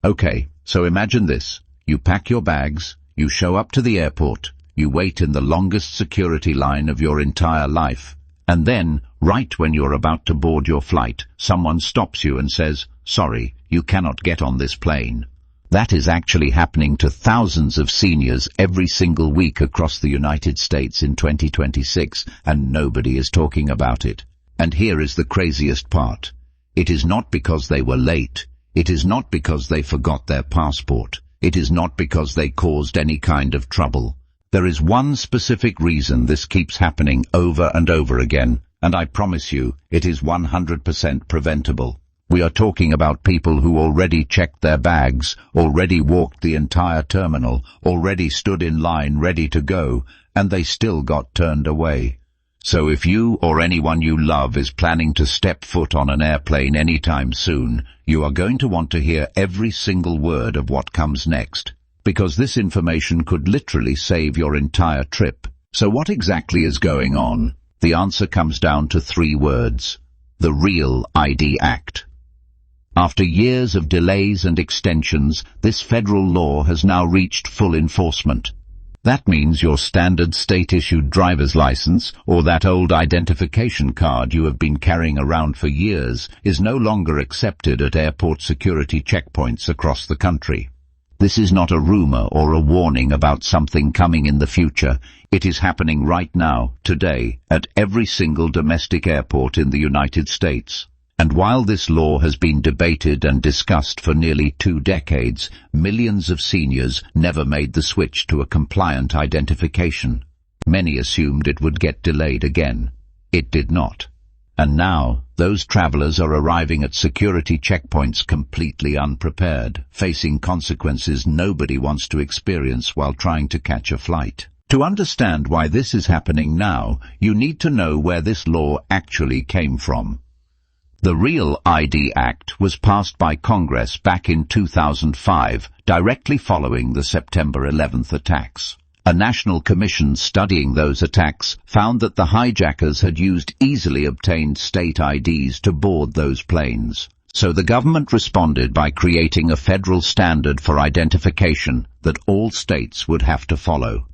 Okay, so imagine this. You pack your bags, you show up to the airport, you wait in the longest security line of your entire life, and then, right when you're about to board your flight, someone stops you and says, "Sorry, you cannot get on this plane." That is actually happening to thousands of seniors every single week across the United States in 2026, and nobody is talking about it. And here is the craziest part. It is not because they were late. It is not because they forgot their passport. It is not because they caused any kind of trouble. There is one specific reason this keeps happening over and over again, and I promise you, it is 100% preventable. We are talking about people who already checked their bags, already walked the entire terminal, already stood in line ready to go, and they still got turned away. So if you or anyone you love is planning to step foot on an airplane anytime soon, you are going to want to hear every single word of what comes next, because this information could literally save your entire trip. So what exactly is going on? The answer comes down to 3 words: the Real ID Act. After years of delays and extensions, this federal law has now reached full enforcement. That means your standard state-issued driver's license, or that old identification card you have been carrying around for years, is no longer accepted at airport security checkpoints across the country. This is not a rumor or a warning about something coming in the future. It is happening right now, today, at every single domestic airport in the United States. And while this law has been debated and discussed for nearly 2 decades, millions of seniors never made the switch to a compliant identification. Many assumed it would get delayed again. It did not. And now, those travelers are arriving at security checkpoints completely unprepared, facing consequences nobody wants to experience while trying to catch a flight. To understand why this is happening now, you need to know where this law actually came from. The Real ID Act was passed by Congress back in 2005, directly following the September 11th attacks. A national commission studying those attacks found that the hijackers had used easily obtained state IDs to board those planes. So the government responded by creating a federal standard for identification that all states would have to follow.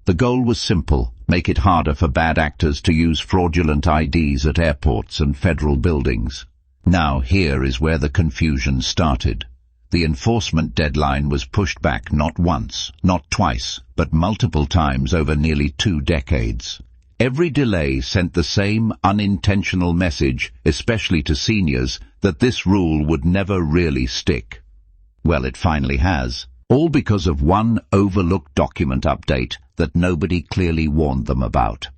The goal was simple: make it harder for bad actors to use fraudulent IDs at airports and federal buildings. Now here is where the confusion started. The enforcement deadline was pushed back not once, not twice, but multiple times over nearly 2 decades. Every delay sent the same unintentional message, especially to seniors, that this rule would never really stick. Well, it finally has. All because of one overlooked document update that nobody clearly warned them about.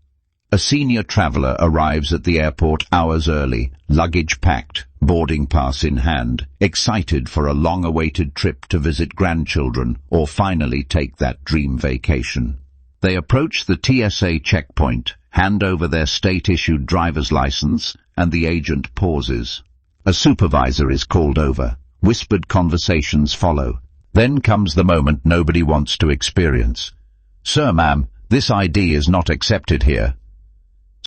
A senior traveler arrives at the airport hours early, luggage packed, boarding pass in hand, excited for a long-awaited trip to visit grandchildren or finally take that dream vacation. They approach the TSA checkpoint, hand over their state-issued driver's license, and the agent pauses. A supervisor is called over. Whispered conversations follow. Then comes the moment nobody wants to experience. "Sir, ma'am, this ID is not accepted here."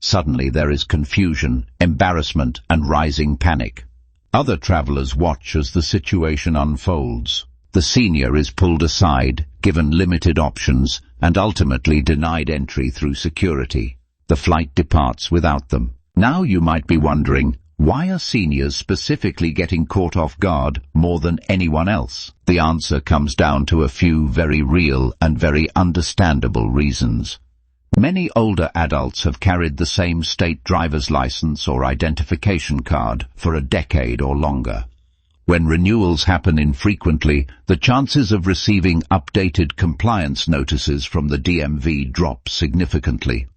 Suddenly there is confusion, embarrassment, and rising panic. Other travelers watch as the situation unfolds. The senior is pulled aside, given limited options, and ultimately denied entry through security. The flight departs without them. Now you might be wondering, why are seniors specifically getting caught off guard more than anyone else? The answer comes down to a few very real and very understandable reasons. Many older adults have carried the same state driver's license or identification card for a decade or longer. When renewals happen infrequently, the chances of receiving updated compliance notices from the DMV drop significantly.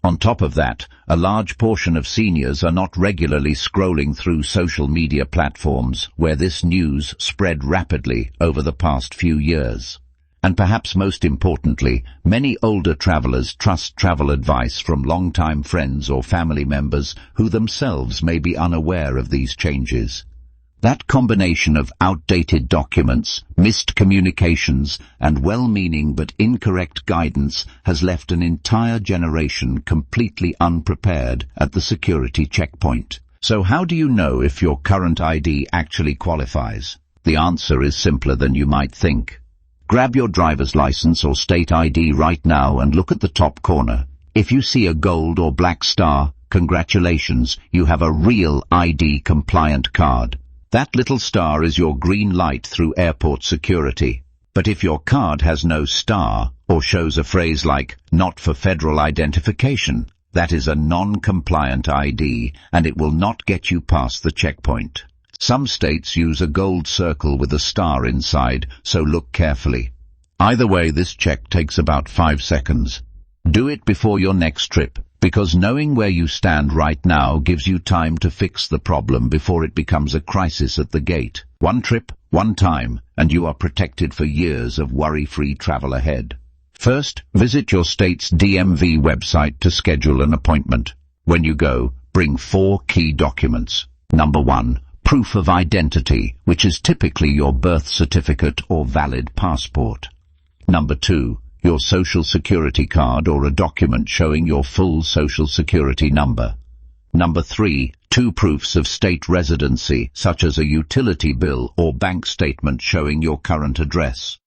On top of that, a large portion of seniors are not regularly scrolling through social media platforms where this news spread rapidly over the past few years. And perhaps most importantly, many older travelers trust travel advice from longtime friends or family members who themselves may be unaware of these changes. That combination of outdated documents, missed communications, and well-meaning but incorrect guidance has left an entire generation completely unprepared at the security checkpoint. So how do you know if your current ID actually qualifies? The answer is simpler than you might think. Grab your driver's license or state ID right now and look at the top corner. If you see a gold or black star, congratulations, you have a real ID compliant card. That little star is your green light through airport security. But if your card has no star, or shows a phrase like, not for federal identification, that is a non-compliant ID, and it will not get you past the checkpoint. Some states use a gold circle with a star inside, so look carefully. Either way, this check takes about 5 seconds. Do it before your next trip, because knowing where you stand right now gives you time to fix the problem before it becomes a crisis at the gate. One trip, one time, and you are protected for years of worry-free travel ahead. First, visit your state's DMV website to schedule an appointment. When you go, bring 4 key documents. Number 1. Proof of identity, which is typically your birth certificate or valid passport. Number 2. Your social security card or a document showing your full social security number. Number 3. 2 proofs of state residency, such as a utility bill or bank statement showing your current address.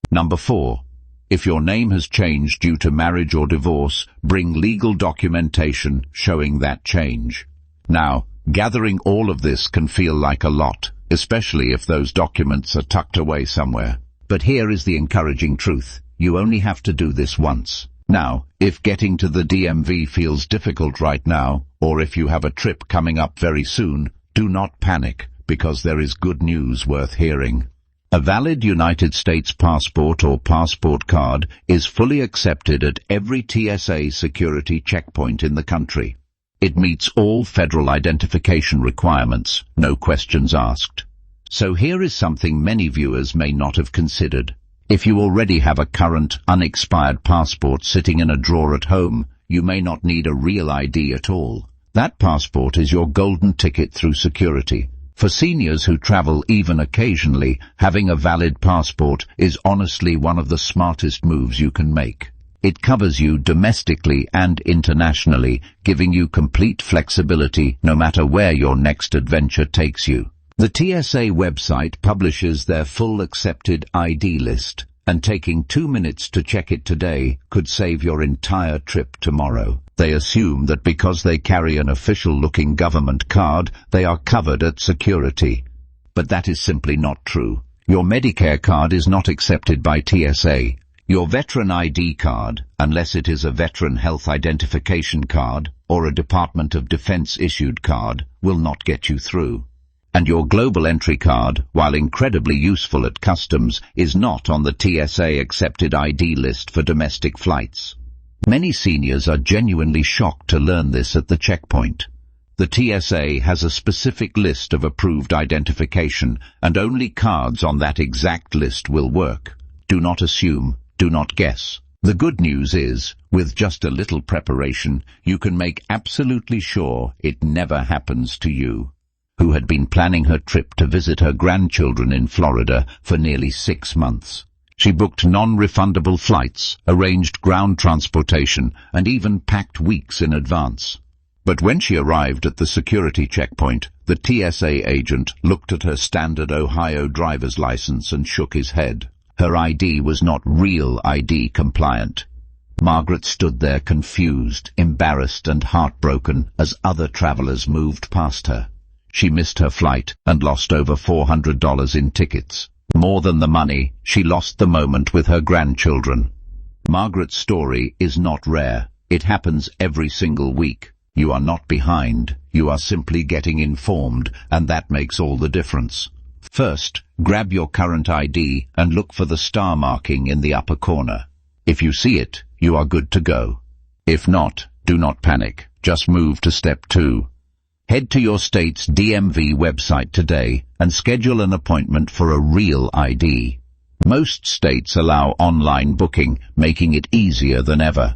Number 4. If your name has changed due to marriage or divorce, bring legal documentation showing that change. Now, gathering all of this can feel like a lot, especially if those documents are tucked away somewhere. But here is the encouraging truth. You only have to do this once. Now, if getting to the DMV feels difficult right now, or if you have a trip coming up very soon, do not panic, because there is good news worth hearing. A valid United States passport or passport card is fully accepted at every TSA security checkpoint in the country. It meets all federal identification requirements, no questions asked. So here is something many viewers may not have considered. If you already have a current, unexpired passport sitting in a drawer at home, you may not need a real ID at all. That passport is your golden ticket through security. For seniors who travel even occasionally, having a valid passport is honestly one of the smartest moves you can make. It covers you domestically and internationally, giving you complete flexibility no matter where your next adventure takes you. The TSA website publishes their full accepted ID list, and taking 2 minutes to check it today could save your entire trip tomorrow. They assume that because they carry an official-looking government card, they are covered at security. But that is simply not true. Your Medicare card is not accepted by TSA. Your veteran ID card, unless it is a veteran health identification card or a Department of Defense issued card, will not get you through. And your global entry card, while incredibly useful at customs, is not on the TSA accepted ID list for domestic flights. Many seniors are genuinely shocked to learn this at the checkpoint. The TSA has a specific list of approved identification, and only cards on that exact list will work. Do not assume, do not guess. The good news is, with just a little preparation, you can make absolutely sure it never happens to you. Who had been planning her trip to visit her grandchildren in Florida for nearly 6 months. She booked non-refundable flights, arranged ground transportation, and even packed weeks in advance. But when she arrived at the security checkpoint, the TSA agent looked at her standard Ohio driver's license and shook his head. Her ID was not real ID compliant. Margaret stood there confused, embarrassed, and heartbroken as other travelers moved past her. She missed her flight and lost over $400 in tickets. More than the money, she lost the moment with her grandchildren. Margaret's story is not rare. It happens every single week. You are not behind. You are simply getting informed, and that makes all the difference. First, grab your current ID and look for the star marking in the upper corner. If you see it, you are good to go. If not, do not panic. Just move to step 2. Head to your state's DMV website today and schedule an appointment for a real ID. Most states allow online booking, making it easier than ever.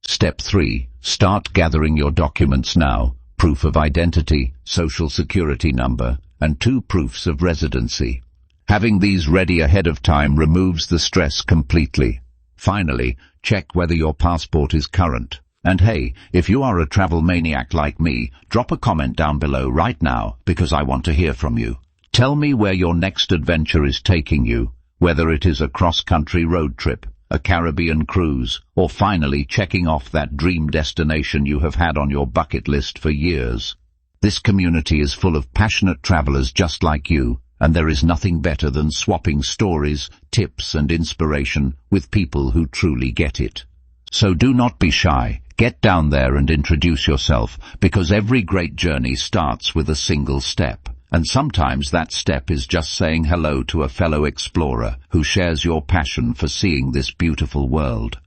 Step 3. Start gathering your documents now. Proof of identity, social security number, and 2 proofs of residency. Having these ready ahead of time removes the stress completely. Finally, check whether your passport is current. And hey, if you are a travel maniac like me, drop a comment down below right now because I want to hear from you. Tell me where your next adventure is taking you, whether it is a cross-country road trip, a Caribbean cruise, or finally checking off that dream destination you have had on your bucket list for years. This community is full of passionate travelers just like you, and there is nothing better than swapping stories, tips and inspiration with people who truly get it. So do not be shy. Get down there and introduce yourself, because every great journey starts with a single step. And sometimes that step is just saying hello to a fellow explorer who shares your passion for seeing this beautiful world.